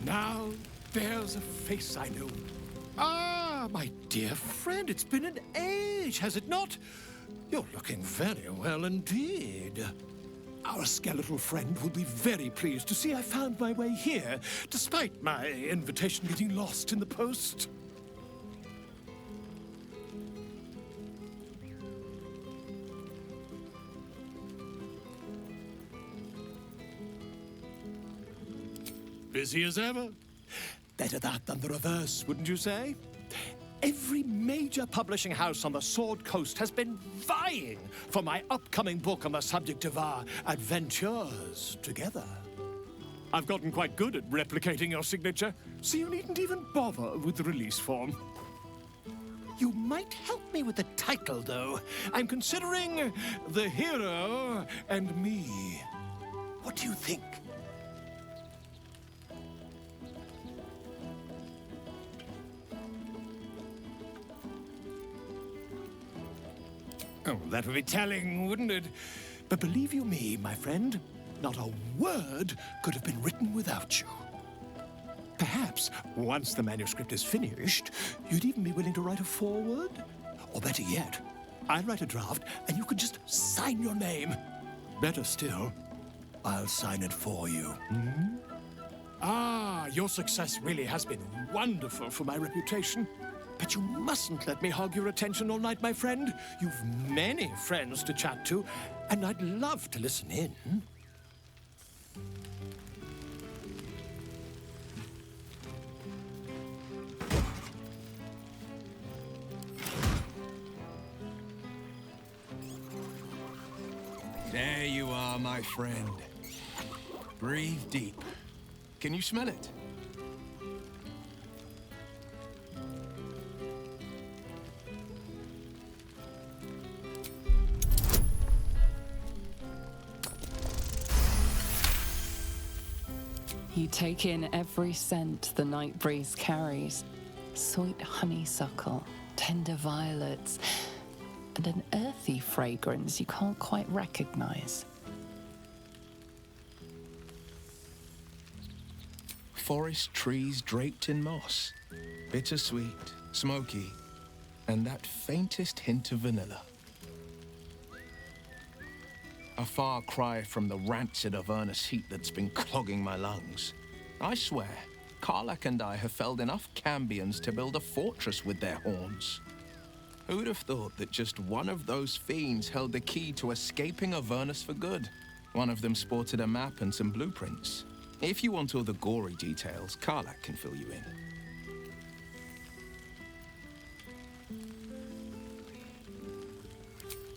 Now, there's a face I know. Ah, my dear friend, it's been an age, has it not? You're looking very well indeed. Our skeletal friend will be very pleased to see I found my way here, despite my invitation getting lost in the post. Busy as ever. Better that than the reverse, wouldn't you say? Every major publishing house on the Sword Coast has been vying for my upcoming book on the subject of our adventures together. I've gotten quite good at replicating your signature, so you needn't even bother with the release form. You might help me with the title, though. I'm considering The Hero and Me. What do you think? Oh, that would be telling, wouldn't it? But believe you me, my friend, not a word could have been written without you. Perhaps, once the manuscript is finished, you'd even be willing to write a foreword? Or better yet, I'll write a draft and you could just sign your name. Better still, I'll sign it for you. Hmm? Ah, your success really has been wonderful for my reputation. But you mustn't let me hog your attention all night, my friend. You've many friends to chat to, and I'd love to listen in. There you are, my friend. Breathe deep. Can you smell it? You take in every scent the night breeze carries. Sweet honeysuckle, tender violets, and an earthy fragrance you can't quite recognize. Forest trees draped in moss. Bittersweet, smoky, and that faintest hint of vanilla. A far cry from the rancid Avernus heat that's been clogging my lungs. I swear, Karlach and I have felled enough cambions to build a fortress with their horns. Who'd have thought that just one of those fiends held the key to escaping Avernus for good? One of them sported a map and some blueprints. If you want all the gory details, Karlach can fill you in.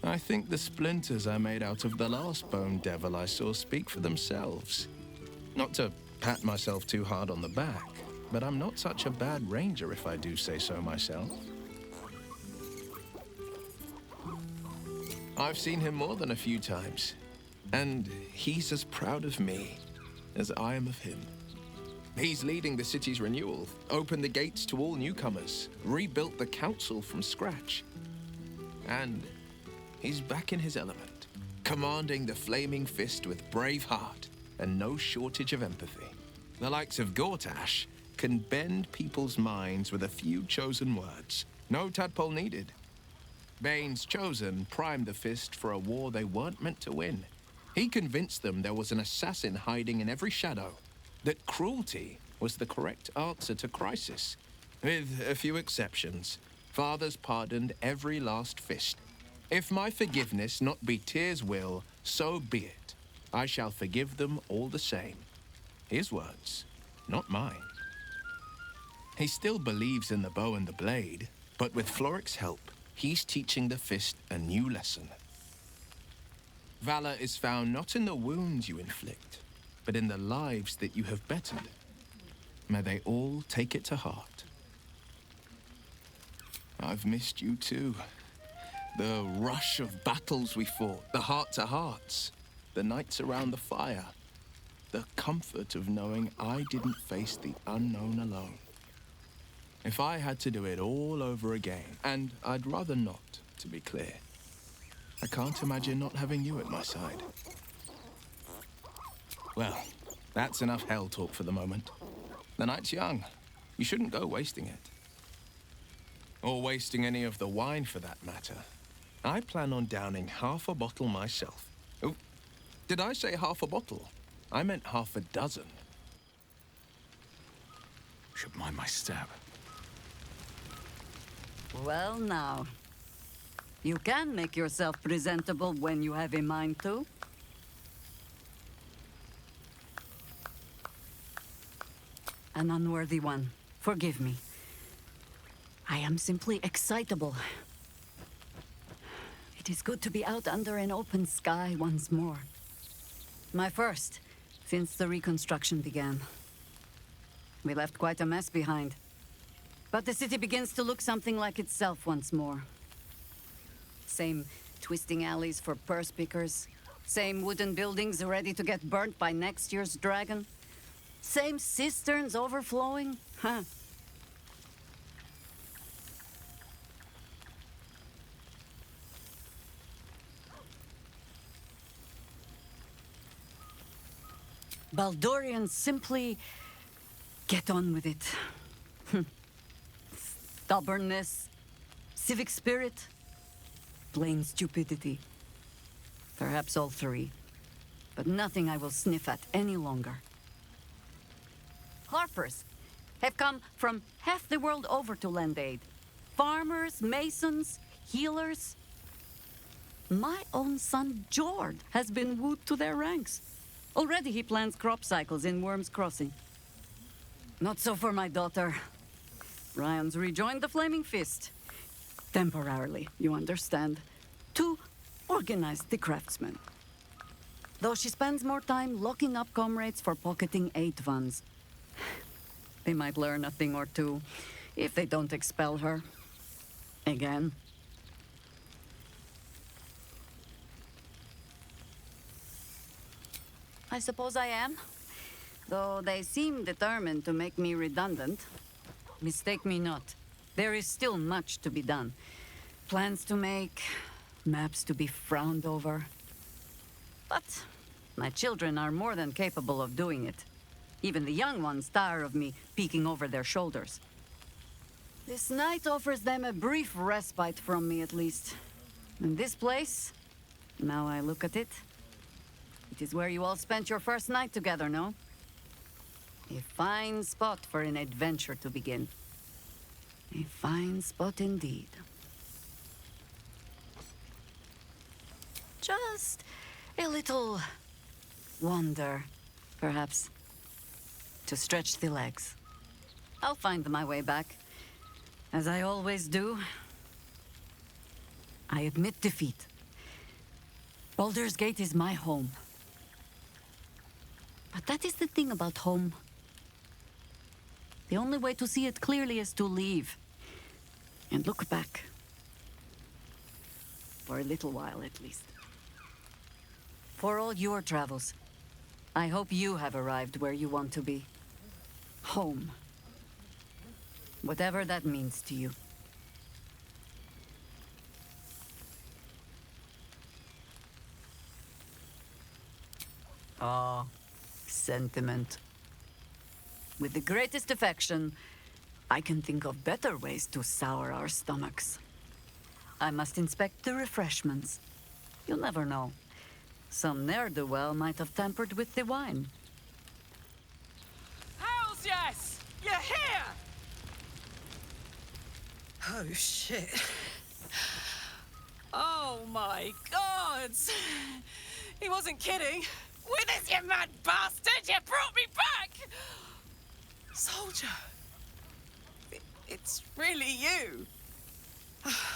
I think the splinters I made out of the last bone devil I saw speak for themselves. Not to pat myself too hard on the back, but I'm not such a bad ranger if I do say so myself. I've seen him more than a few times, and he's as proud of me as I am of him. He's leading the city's renewal, opened the gates to all newcomers, rebuilt the council from scratch, and he's back in his element, commanding the Flaming Fist with brave heart and no shortage of empathy. The likes of Gortash can bend people's minds with a few chosen words. No tadpole needed. Bane's Chosen primed the Fist for a war they weren't meant to win. He convinced them there was an assassin hiding in every shadow, that cruelty was the correct answer to crisis. With a few exceptions, fathers pardoned every last fist. If my forgiveness not be Tyr's will, so be it. I shall forgive them all the same. His words, not mine. He still believes in the bow and the blade, but with Floric's help, he's teaching the fist a new lesson. Valor is found not in the wounds you inflict, but in the lives that you have bettered. May they all take it to heart. I've missed you too. The rush of battles we fought, the heart-to-hearts, the nights around the fire, the comfort of knowing I didn't face the unknown alone. If I had to do it all over again, and I'd rather not, to be clear, I can't imagine not having you at my side. Well, that's enough hell talk for the moment. The night's young. You shouldn't go wasting it. Or wasting any of the wine, for that matter. I plan on downing half a bottle myself. Oh, did I say half a bottle? I meant half a dozen. Should mind my step. Well, now. You can make yourself presentable when you have a mind to. An unworthy one. Forgive me. I am simply excitable. It is good to be out under an open sky once more. My first, since the reconstruction began. We left quite a mess behind. But the city begins to look something like itself once more. Same twisting alleys for purse pickers. Same wooden buildings ready to get burnt by next year's dragon. Same cisterns overflowing. Huh. Baldurians simply get on with it. Stubbornness, civic spirit, plain stupidity. Perhaps all three, but nothing I will sniff at any longer. Harpers have come from half the world over to lend aid. Farmers, masons, healers. My own son, Jord, has been wooed to their ranks. Already he plans crop cycles in Worm's Crossing. Not so for my daughter. Ryan's rejoined the Flaming Fist. Temporarily, you understand. To organize the craftsmen. Though she spends more time locking up comrades for pocketing aid funds. They might learn a thing or two, if they don't expel her. Again. I suppose I am. Though they seem determined to make me redundant. Mistake me not. There is still much to be done. Plans to make, maps to be frowned over. But my children are more than capable of doing it. Even the young ones tire of me peeking over their shoulders. This night offers them a brief respite from me, at least. And this place, now I look at it, it is where you all spent your first night together, no? A fine spot for an adventure to begin. A fine spot indeed. Just a little wander, perhaps, to stretch the legs. I'll find my way back, as I always do. I admit defeat. Baldur's Gate is my home. But that is the thing about home. The only way to see it clearly is to leave. And look back. For a little while, at least. For all your travels, I hope you have arrived where you want to be. Home. Whatever that means to you. Ah, sentiment. With the greatest affection, I can think of better ways to sour our stomachs. I must inspect the refreshments. You'll never know. Some ne'er-do-well might have tampered with the wine. Hells yes! You're here! Oh, shit. Oh my god! He wasn't kidding. Withers, you mad bastard! You brought me back! Soldier! it's really you.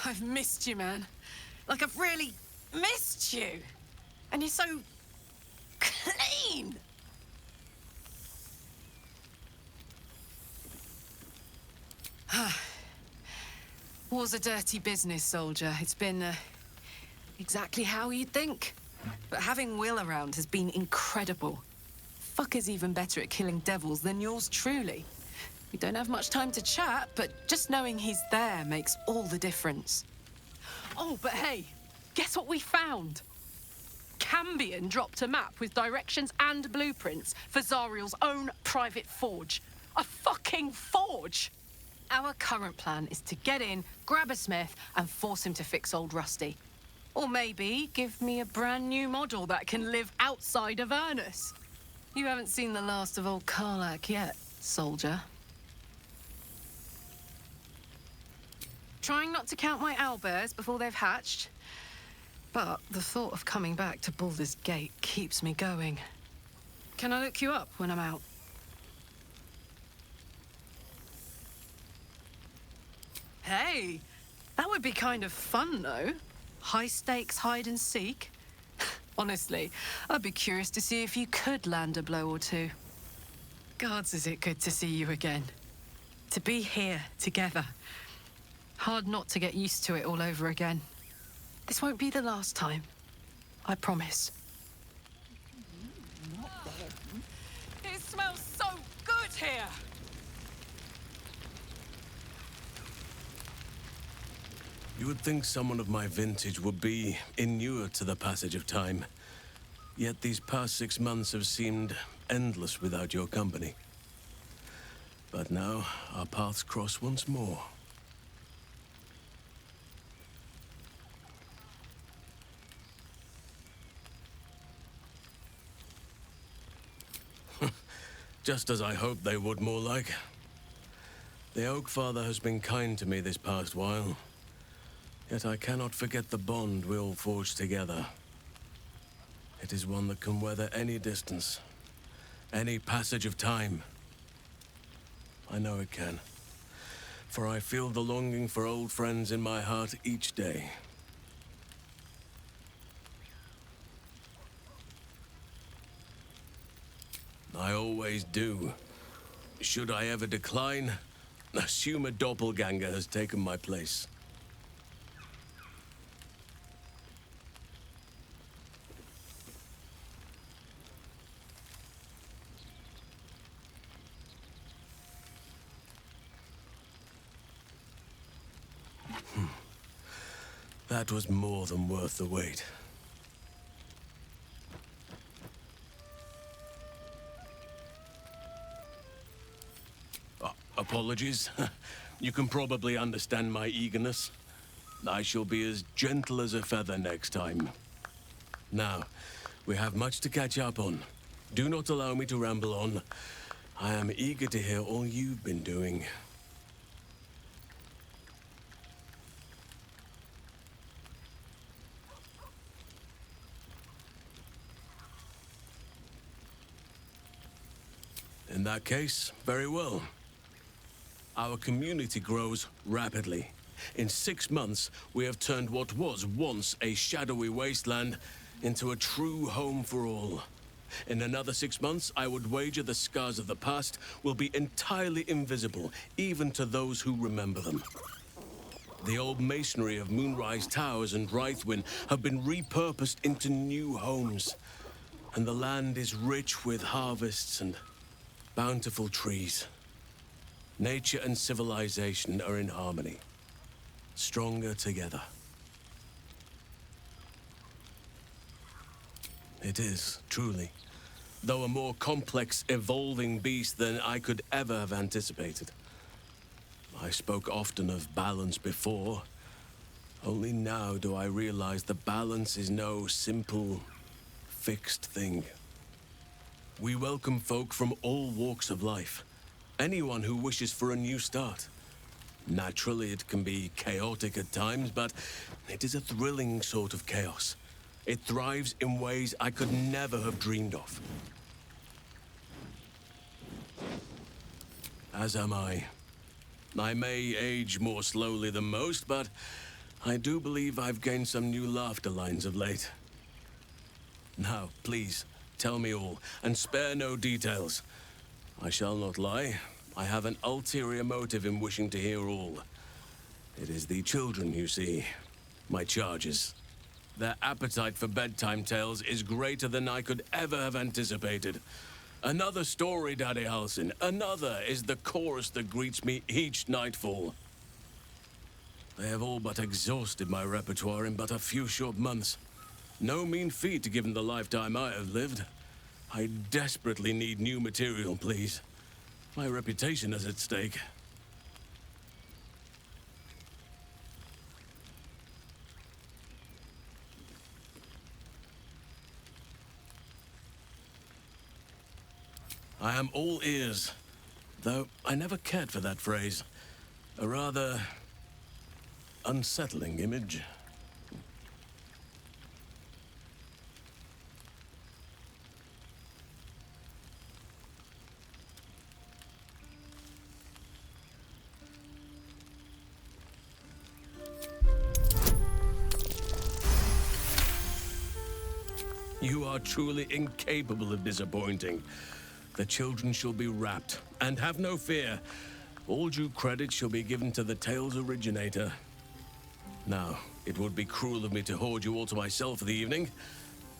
I've missed you, man. Like, I've really missed you. And you're so clean. War's a dirty business, soldier. It's been exactly how you'd think. But having Will around has been incredible. Fucker's even better at killing devils than yours truly. We don't have much time to chat, but just knowing he's there makes all the difference. Oh, but hey, guess what we found? Cambion dropped a map with directions and blueprints for Zariel's own private forge. A fucking forge! Our current plan is to get in, grab a smith, and force him to fix old Rusty. Or maybe give me a brand new model that can live outside of Ernest. You haven't seen the last of old Karlak yet, soldier. Trying not to count my owlbears before they've hatched. But the thought of coming back to Baldur's Gate keeps me going. Can I look you up when I'm out? Hey, that would be kind of fun, though. High-stakes hide and seek. Honestly, I'd be curious to see if you could land a blow or two. Gods, is it good to see you again. To be here, together. Hard not to get used to it all over again. This won't be the last time. I promise. It smells so good here! You would think someone of my vintage would be inured to the passage of time. Yet these past 6 months have seemed endless without your company. But now, our paths cross once more. Just as I hoped they would, more like. The Oak Father has been kind to me this past while. Yet I cannot forget the bond we all forged together. It is one that can weather any distance, any passage of time. I know it can, for I feel the longing for old friends in my heart each day. I always do. Should I ever decline, assume a doppelganger has taken my place. That was more than worth the wait. Apologies. You can probably understand my eagerness. I shall be as gentle as a feather next time. Now, we have much to catch up on. Do not allow me to ramble on. I am eager to hear all you've been doing. In that case, very well. Our community grows rapidly. In 6 months, we have turned what was once a shadowy wasteland into a true home for all. In another 6 months, I would wager the scars of the past will be entirely invisible, even to those who remember them. The old masonry of Moonrise Towers and Wraithwin have been repurposed into new homes, and the land is rich with harvests and bountiful trees. Nature and civilization are in harmony, stronger together. It is, truly, though a more complex, evolving beast than I could ever have anticipated. I spoke often of balance before. Only now do I realize that balance is no simple, fixed thing. We welcome folk from all walks of life. Anyone who wishes for a new start. Naturally, it can be chaotic at times, but it is a thrilling sort of chaos. It thrives in ways I could never have dreamed of. As am I. I may age more slowly than most, but I do believe I've gained some new laughter lines of late. Now, please, tell me all, and spare no details. I shall not lie. I have an ulterior motive in wishing to hear all. It is the children, you see. My charges. Their appetite for bedtime tales is greater than I could ever have anticipated. Another story, Daddy Halsin. Another is the chorus that greets me each nightfall. They have all but exhausted my repertoire in but a few short months. No mean feat given the lifetime I have lived. I desperately need new material, please. My reputation is at stake. I am all ears, though I never cared for that phrase. A rather unsettling image. You are truly incapable of disappointing. The children shall be wrapped, and have no fear. All due credit shall be given to the tale's originator. Now, it would be cruel of me to hoard you all to myself for the evening,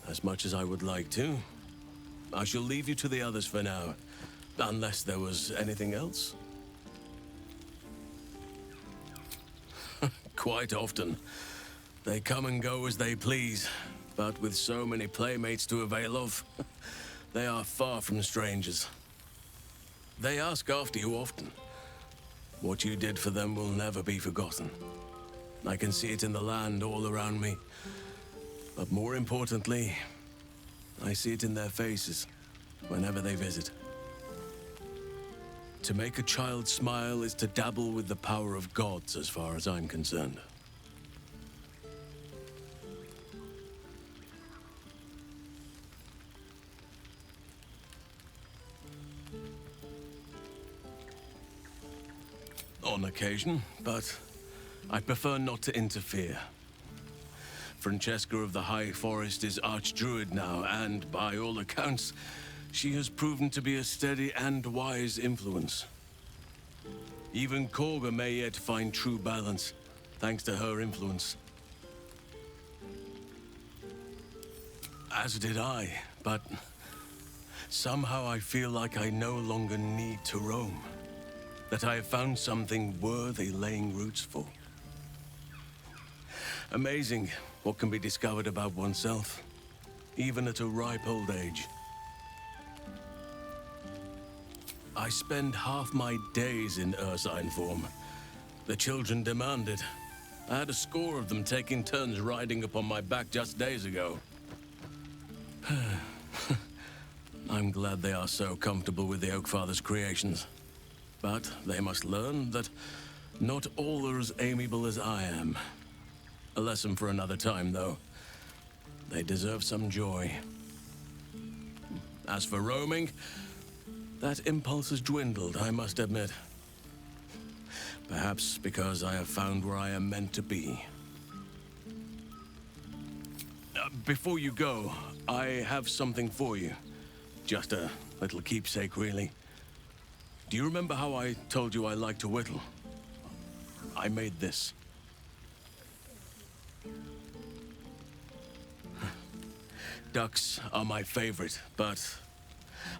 as much as I would like to. I shall leave you to the others for now, unless there was anything else. Quite often. They come and go as they please, but with so many playmates to avail of, they are far from strangers. They ask after you often. What you did for them will never be forgotten. I can see it in the land all around me. But more importantly, I see it in their faces whenever they visit. To make a child smile is to dabble with the power of gods, as far as I'm concerned. On occasion, but I prefer not to interfere. Francesca of the High Forest is Archdruid now, and by all accounts, she has proven to be a steady and wise influence. Even Korga may yet find true balance, thanks to her influence. As did I, but somehow I feel like I no longer need to roam. That I have found something worthy laying roots for. Amazing what can be discovered about oneself, even at a ripe old age. I spend half my days in ursine form. The children demand it. I had a score of them taking turns riding upon my back just days ago. I'm glad they are so comfortable with the Oakfather's creations. But they must learn that not all are as amiable as I am. A lesson for another time, though. They deserve some joy. As for roaming, that impulse has dwindled, I must admit. Perhaps because I have found where I am meant to be. Before you go, I have something for you. Just a little keepsake, really. Do you remember how I told you I like to whittle? I made this. Ducks are my favorite, but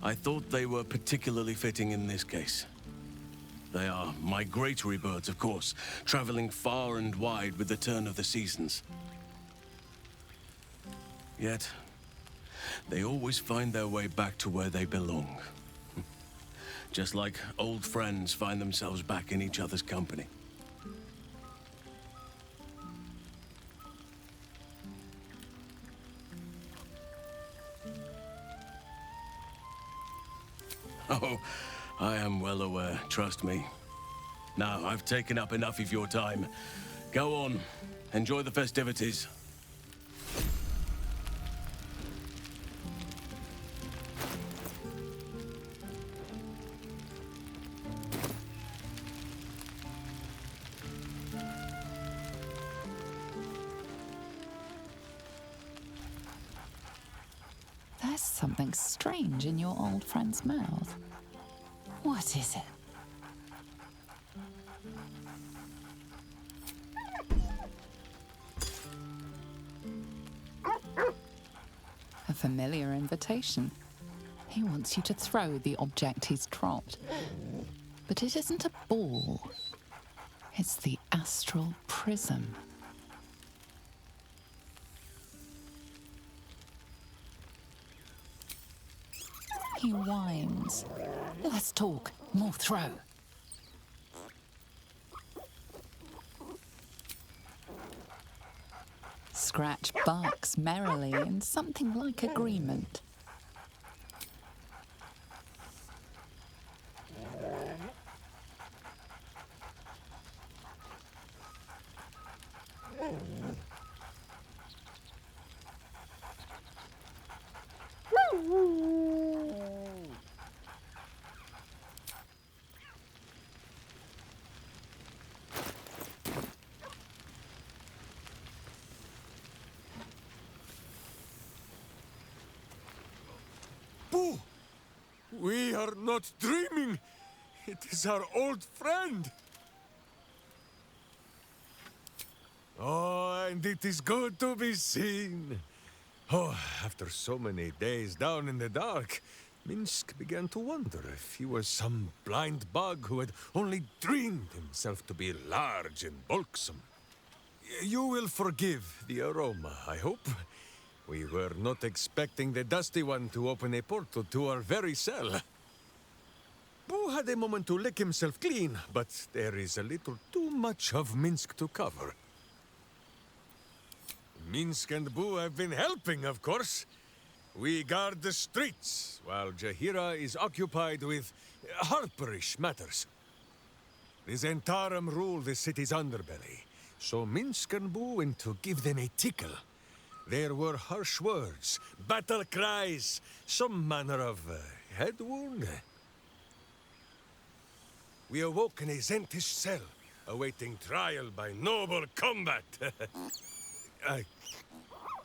I thought they were particularly fitting in this case. They are migratory birds, of course, traveling far and wide with the turn of the seasons. Yet, they always find their way back to where they belong. Just like old friends find themselves back in each other's company. Oh, I am well aware, trust me. Now, I've taken up enough of your time. Go on, enjoy the festivities. something strange in your old friend's mouth. What is it? A familiar invitation. He wants you to throw the object he's dropped. But it isn't a ball. It's the astral prism. He whines. Let's talk, more throw. Scratch barks merrily in something like agreement. Boo! We are not dreaming. It is our old friend. Oh, and it is good to be seen. Oh, after so many days down in the dark, Minsk began to wonder if he was some blind bug who had only dreamed himself to be large and bulksome. You will forgive the aroma, I hope. We were not expecting the Dusty One to open a portal to our very cell. Boo had a moment to lick himself clean, but there is a little too much of Minsk to cover. Minsk and Boo have been helping, of course. We guard the streets, while Jahira is occupied with harperish matters. The Zentarum rule the city's underbelly, so Minsk and Boo went to give them a tickle. There were harsh words, battle cries, some manner of head wound. We awoke in a Zentish cell, awaiting trial by noble combat.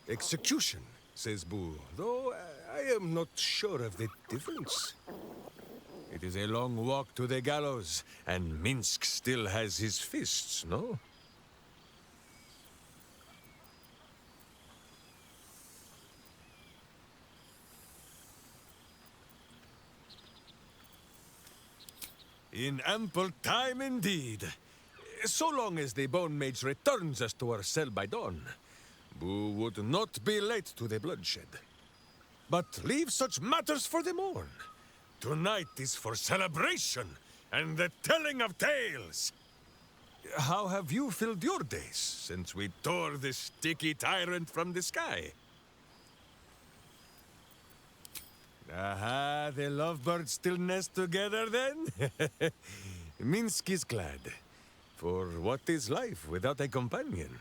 Execution, says Boo, though I am not sure of the difference. It is a long walk to the gallows, and Minsk still has his fists, no? In ample time indeed. So long as the Bone Mage returns us to our cell by dawn, Boo would not be late to the bloodshed. But leave such matters for the morn. Tonight is for celebration and the telling of tales. How have you filled your days since we tore the sticky tyrant from the sky? Aha, the lovebirds still nest together then? Minsk is glad. For what is life without a companion?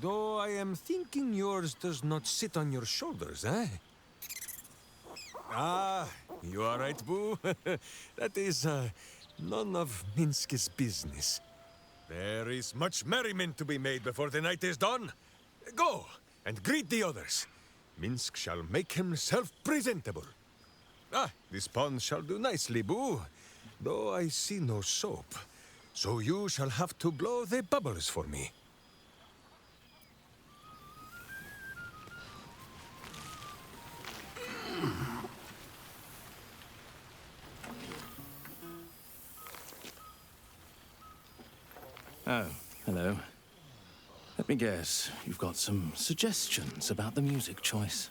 Though I am thinking yours does not sit on your shoulders, eh? Ah, you are right, Boo. That is none of Minsk's business. There is much merriment to be made before the night is done. Go and greet the others. Minsk shall make himself presentable. Ah, this pond shall do nicely, Boo. Though I see no soap. So you shall have to blow the bubbles for me. Oh, hello. Let me guess, you've got some suggestions about the music choice.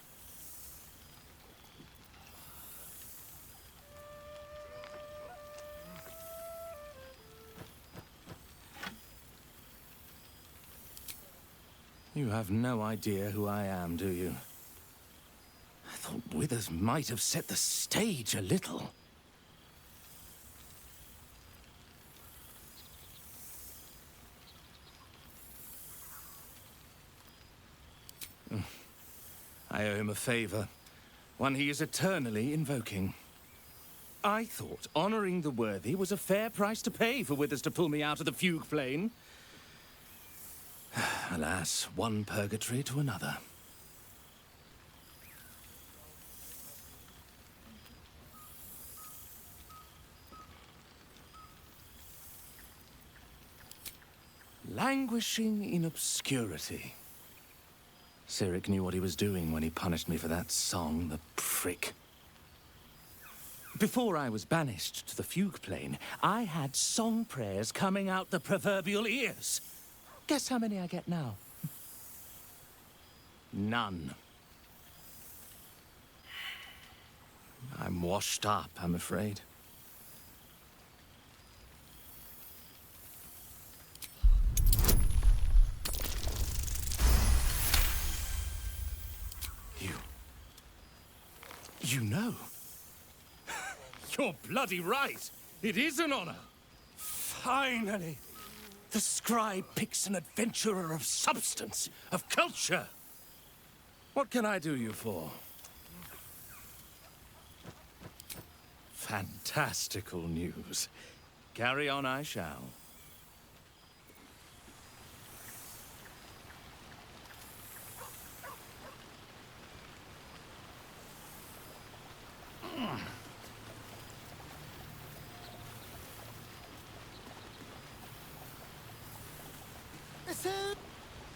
You have no idea who I am, do you? I thought Withers might have set the stage a little. I owe him a favor, one he is eternally invoking. I thought honoring the worthy was a fair price to pay for Withers to pull me out of the fugue plane. Alas, one purgatory to another. Languishing in obscurity. Cyric knew what he was doing when he punished me for that song, the prick. Before I was banished to the fugue plane, I had song prayers coming out the proverbial ears. Guess how many I get now? None. I'm washed up, I'm afraid. You know. You're bloody right. It is an honor. Finally. The scribe picks an adventurer of substance, of culture. What can I do you for? Fantastical news. Carry on I shall.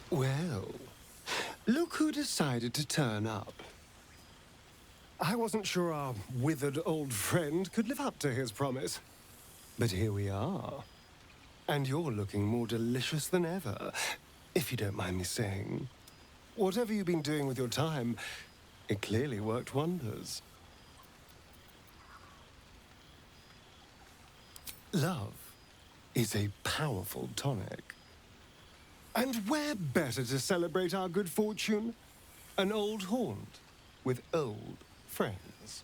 Well, look who decided to turn up. I wasn't sure our withered old friend could live up to his promise. But here we are. And you're looking more delicious than ever, if you don't mind me saying. Whatever you've been doing with your time, it clearly worked wonders. Love is a powerful tonic. And where better to celebrate our good fortune? An old haunt with old friends.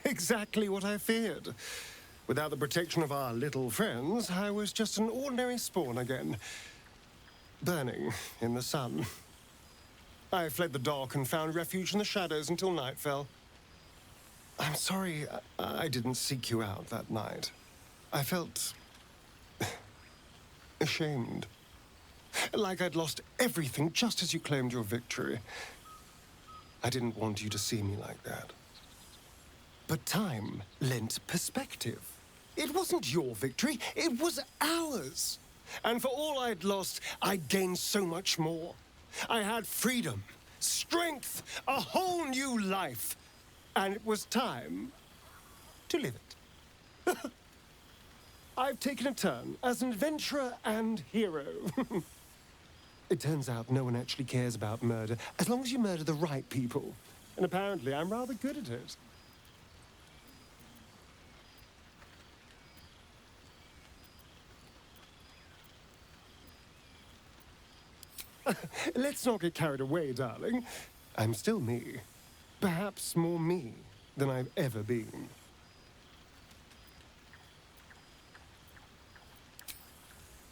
Exactly what I feared. Without the protection of our little friends, I was just an ordinary spawn again. Burning in the sun. I fled the dock and found refuge in the shadows until night fell. I'm sorry I didn't seek you out that night. I felt ashamed. Like I'd lost everything just as you claimed your victory. I didn't want you to see me like that. But time lent perspective. It wasn't your victory, it was ours. And for all I'd lost, I'd gained so much more. I had freedom, strength, a whole new life. And it was time to live it. I've taken a turn as an adventurer and hero. It turns out no one actually cares about murder, as long as you murder the right people. And apparently I'm rather good at it. Let's not get carried away, darling. I'm still me. Perhaps more me than I've ever been.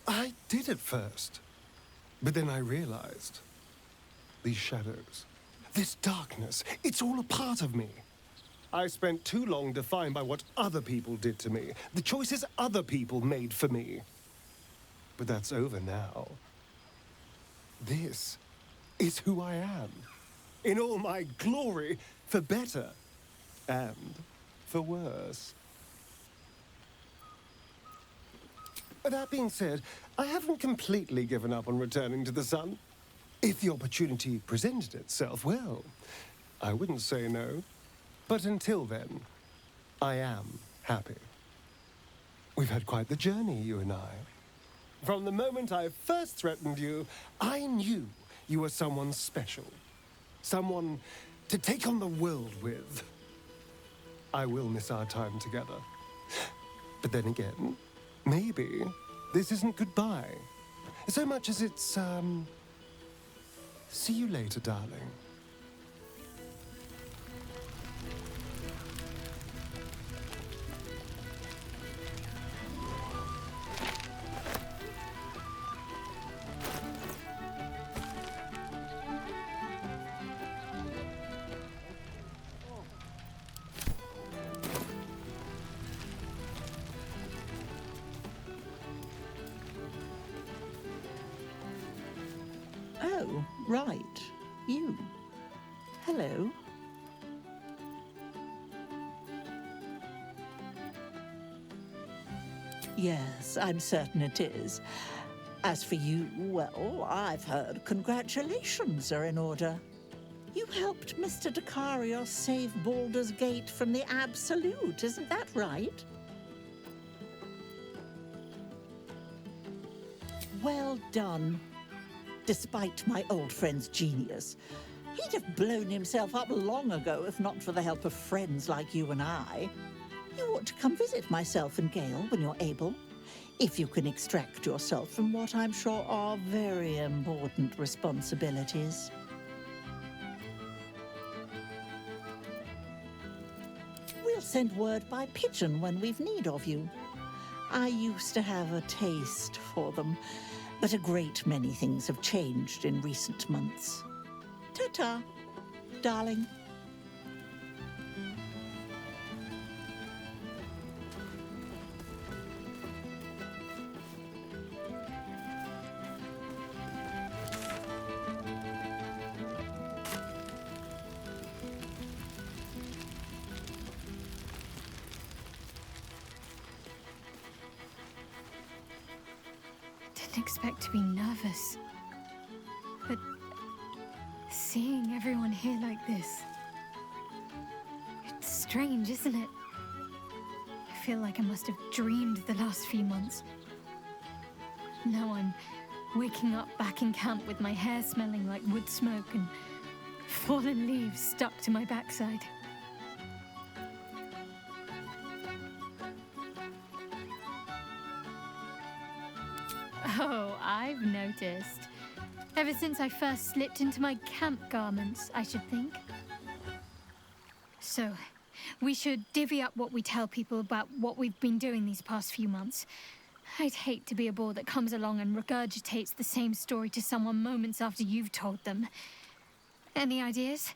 I did at first, but then I realized these shadows, this darkness, it's all a part of me. I spent too long defined by what other people did to me, the choices other people made for me. But that's over now. This is who I am, in all my glory, for better and for worse. That being said, I haven't completely given up on returning to the sun. If the opportunity presented itself, well, I wouldn't say no. But until then, I am happy. We've had quite the journey, you and I. From the moment I first threatened you, I knew you were someone special. Someone to take on the world with. I will miss our time together. But then again, maybe this isn't goodbye. So much as it's, see you later, darling. Oh, right. You. Hello. Yes, I'm certain it is. As for you, well, I've heard congratulations are in order. You helped Mr. Decarios save Baldur's Gate from the Absolute, isn't that right? Well done. Despite my old friend's genius, he'd have blown himself up long ago if not for the help of friends like you and I. You ought to come visit myself and Gale when you're able, if you can extract yourself from what I'm sure are very important responsibilities. We'll send word by pigeon when we've need of you. I used to have a taste for them, but a great many things have changed in recent months. Ta-ta, darling. Didn't expect to be nervous, but seeing everyone here like this, it's strange, isn't it? I feel like I must have dreamed the last few months. Now I'm waking up back in camp with my hair smelling like wood smoke and fallen leaves stuck to my backside. Oh, I've noticed. Ever since I first slipped into my camp garments, I should think. So, we should divvy up what we tell people about what we've been doing these past few months. I'd hate to be a bore that comes along and regurgitates the same story to someone moments after you've told them. Any ideas?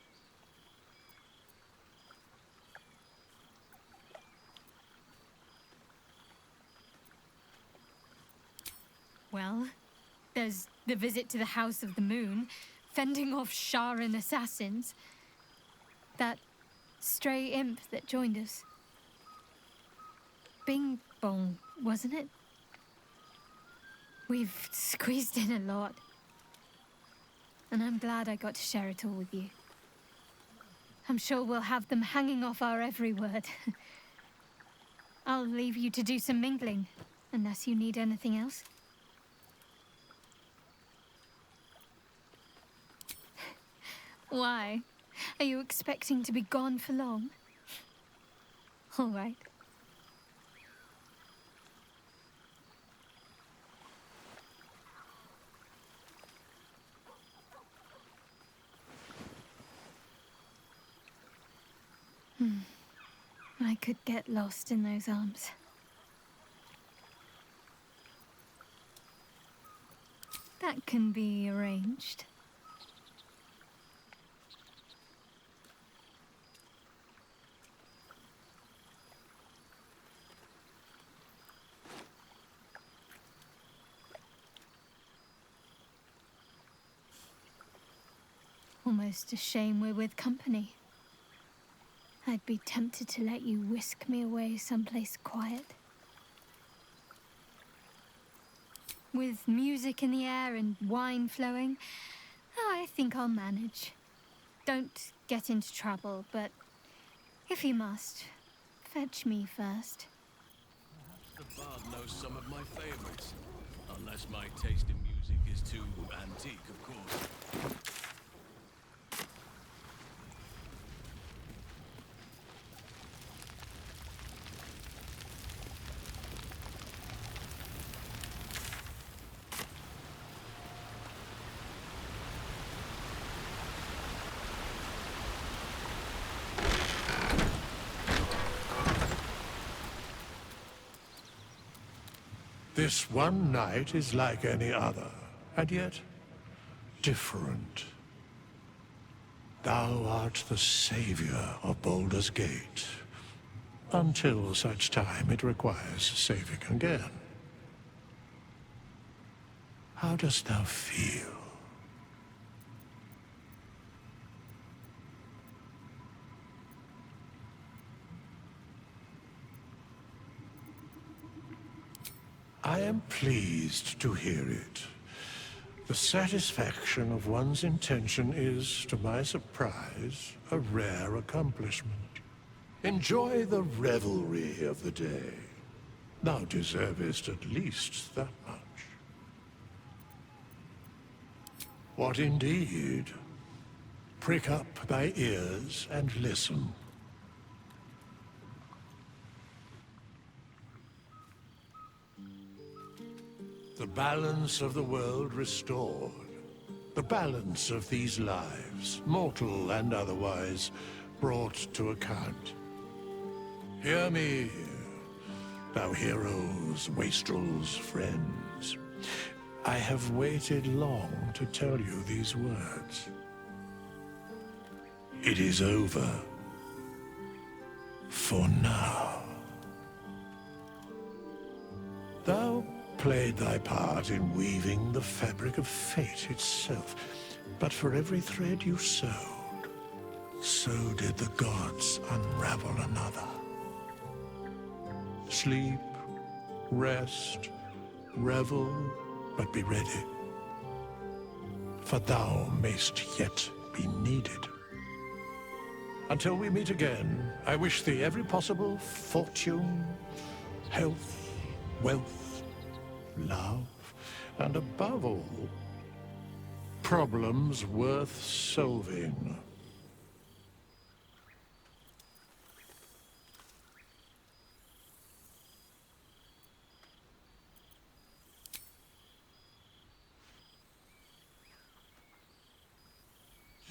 Well, there's the visit to the House of the Moon, fending off Sharan assassins. That stray imp that joined us. Bing Bong, wasn't it? We've squeezed in a lot. And I'm glad I got to share it all with you. I'm sure we'll have them hanging off our every word. I'll leave you to do some mingling, unless you need anything else. Why? Are you expecting to be gone for long? All right. I could get lost in those arms. That can be arranged. Almost a shame we're with company. I'd be tempted to let you whisk me away someplace quiet. With music in the air and wine flowing, I think I'll manage. Don't get into trouble, but if you must, fetch me first. Perhaps the bard knows some of my favorites. Unless my taste in music is too antique, of course. This one night is like any other, and yet different. Thou art the savior of Baldur's Gate, until such time it requires saving again. How dost thou feel? I am pleased to hear it. The satisfaction of one's intention is, to my surprise, a rare accomplishment. Enjoy the revelry of the day. Thou deservest at least that much. What indeed? Prick up thy ears and listen. The balance of the world restored. The balance of these lives, mortal and otherwise, brought to account. Hear me, thou heroes, wastrels, friends. I have waited long to tell you these words. It is over. For now. Thou played thy part in weaving the fabric of fate itself, but for every thread you sewed, so did the gods unravel another. Sleep, rest, revel, but be ready, for thou mayst yet be needed. Until we meet again, I wish thee every possible fortune, health, wealth, love, and above all, problems worth solving.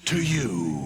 To you.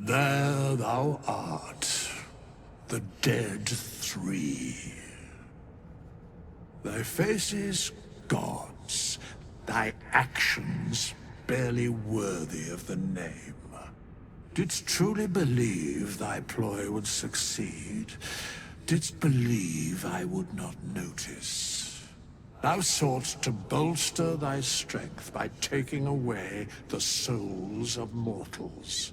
There thou art, the dead three. Thy faces gods, thy actions barely worthy of the name. Didst truly believe thy ploy would succeed? Didst believe I would not notice? Thou soughtst to bolster thy strength by taking away the souls of mortals.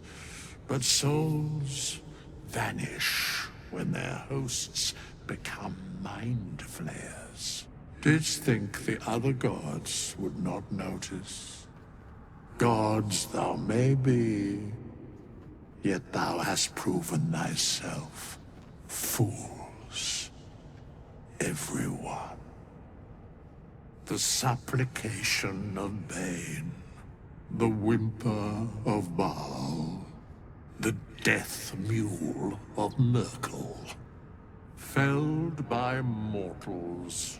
But souls vanish when their hosts become mind flayers. Didst think the other gods would not notice? Gods thou may be, yet thou hast proven thyself fools. Everyone. The supplication of Bane, the whimper of Baal, the death mule of Merkel. Felled by mortals.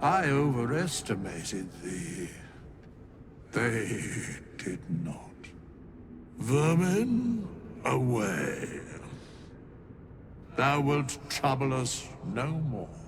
I overestimated thee. They did not. Vermin, away. Thou wilt trouble us no more.